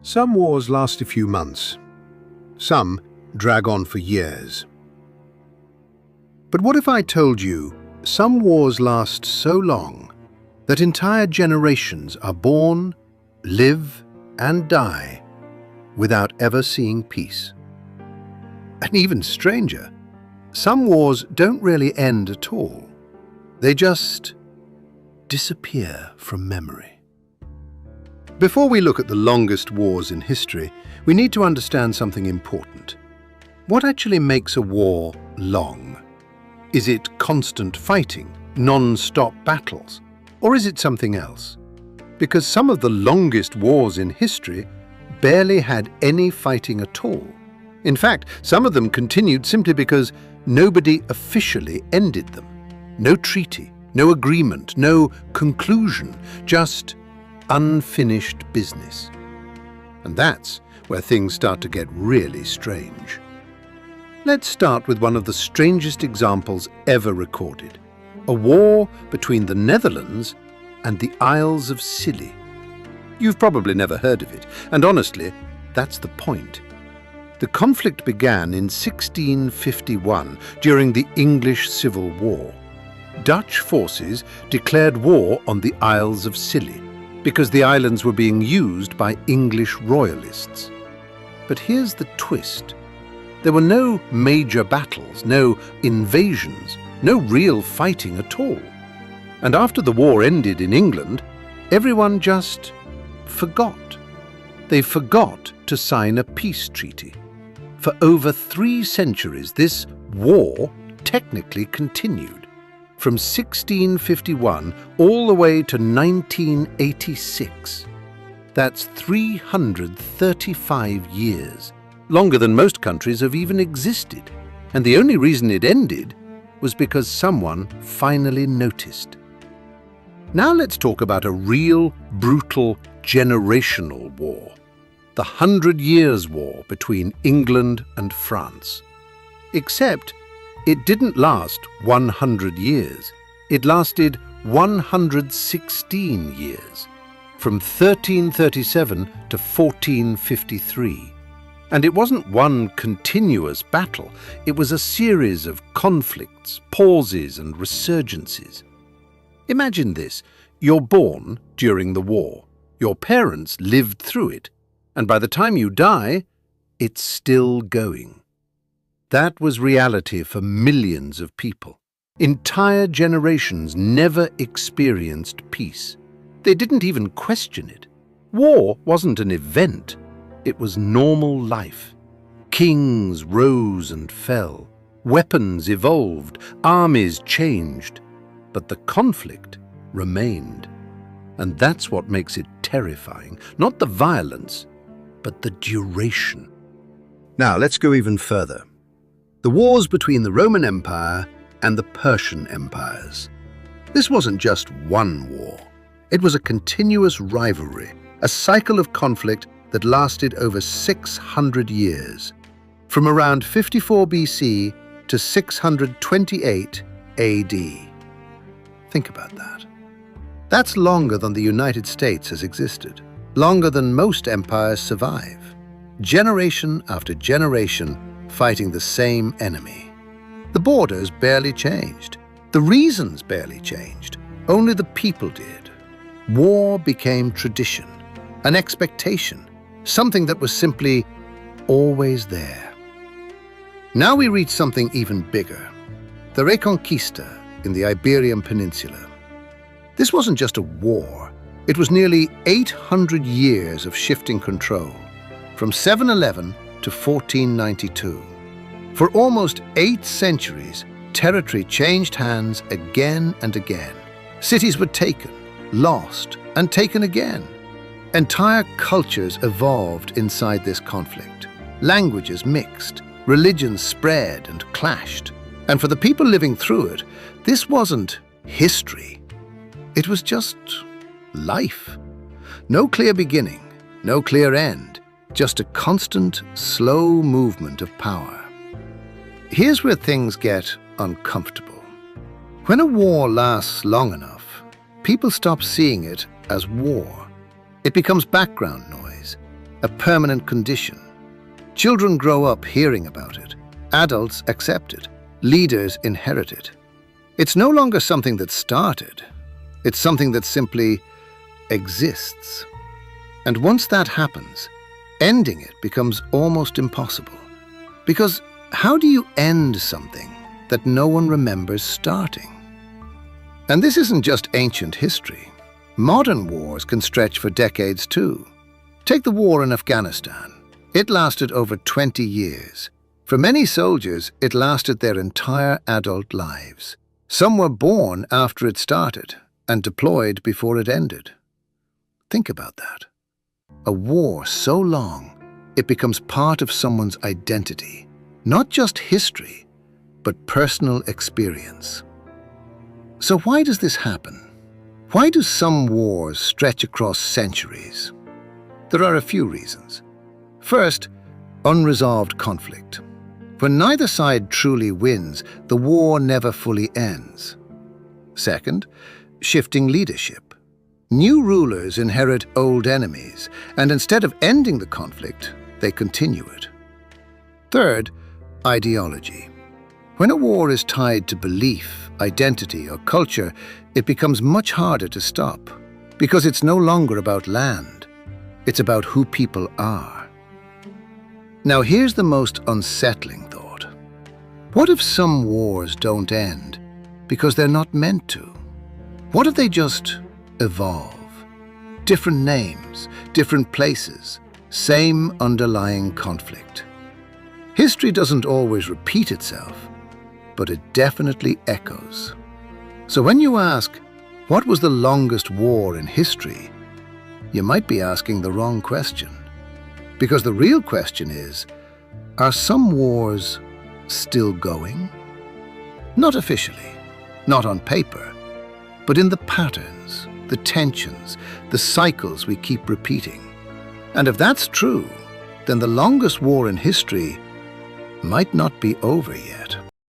Some wars last a few months. Some drag on for years. But what if I told you some wars last so long that entire generations are born, live, and die without ever seeing peace? And even stranger, some wars don't really end at all. They just disappear from memory. Before we look at the longest wars in history, we need to understand something important. What actually makes a war long? Is it constant fighting, non-stop battles, or is it something else? Because some of the longest wars in history barely had any fighting at all. In fact, some of them continued simply because nobody officially ended them. No treaty, no agreement, no conclusion, just unfinished business. And that's where things start to get really strange. Let's start with one of the strangest examples ever recorded. A war between the Netherlands and the Isles of Scilly. You've probably never heard of it, and honestly, that's the point. The conflict began in 1651 during the English Civil War. Dutch forces declared war on the Isles of Scilly because the islands were being used by English royalists. But here's the twist. There were no major battles, no invasions, no real fighting at all. And after the war ended in England, everyone just forgot. They forgot to sign a peace treaty. For over 3 centuries, this war technically continued. From 1651 all the way to 1986. That's 335 years, longer than most countries have even existed. And the only reason it ended was because someone finally noticed. Now let's talk about a real, brutal, generational war. The 100 Years' War between England and France. Except it didn't last 100 years. It lasted 116 years, from 1337 to 1453. And it wasn't one continuous battle. It was a series of conflicts, pauses, and resurgences. Imagine this. You're born during the war. Your parents lived through it. And by the time you die, it's still going. That was reality for millions of people. Entire generations never experienced peace. They didn't even question it. War wasn't an event. It was normal life. Kings rose and fell. Weapons evolved. Armies changed. But the conflict remained. And that's what makes it terrifying. Not the violence, but the duration. Now let's go even further. The wars between the Roman Empire and the Persian empires. This wasn't just one war. It was a continuous rivalry, a cycle of conflict that lasted over 600 years, from around 54 BC to 628 AD. Think about that. That's longer than the United States has existed, longer than most empires survive. Generation after generation fighting the same enemy. The borders barely changed. The reasons barely changed. Only the people did. War became tradition, an expectation, something that was simply always there. Now we reach something even bigger. The Reconquista in the Iberian Peninsula. This wasn't just a war. It was nearly 800 years of shifting control, from 711 to 1492. For almost 8 centuries, territory changed hands again and again. Cities were taken, lost, and taken again. Entire cultures evolved inside this conflict. Languages mixed, religions spread and clashed. And for the people living through it, this wasn't history. It was just life. No clear beginning, no clear end. Just a constant, slow movement of power. Here's where things get uncomfortable. When a war lasts long enough, people stop seeing it as war. It becomes background noise, a permanent condition. Children grow up hearing about it. Adults accept it. Leaders inherit it. It's no longer something that started. It's something that simply exists. And once that happens, ending it becomes almost impossible. Because how do you end something that no one remembers starting? And this isn't just ancient history. Modern wars can stretch for decades too. Take the war in Afghanistan. It lasted over 20 years. For many soldiers, it lasted their entire adult lives. Some were born after it started and deployed before it ended. Think about that. A war so long, it becomes part of someone's identity. Not just history, but personal experience. So why does this happen? Why do some wars stretch across centuries? There are a few reasons. First, unresolved conflict. When neither side truly wins, the war never fully ends. Second, shifting leadership. New rulers inherit old enemies, and instead of ending the conflict, they continue it. Third, ideology. When a war is tied to belief, identity, or culture, it becomes much harder to stop, because it's no longer about land. It's about who people are. Now here's the most unsettling thought. What if some wars don't end because they're not meant to? What if they just evolve? Different names, different places, same underlying conflict. History doesn't always repeat itself, but it definitely echoes. So when you ask, what was the longest war in history? You might be asking the wrong question. Because the real question is, are some wars still going? Not officially, not on paper, but in the patterns, the tensions, the cycles we keep repeating. And if that's true, then the longest war in history might not be over yet.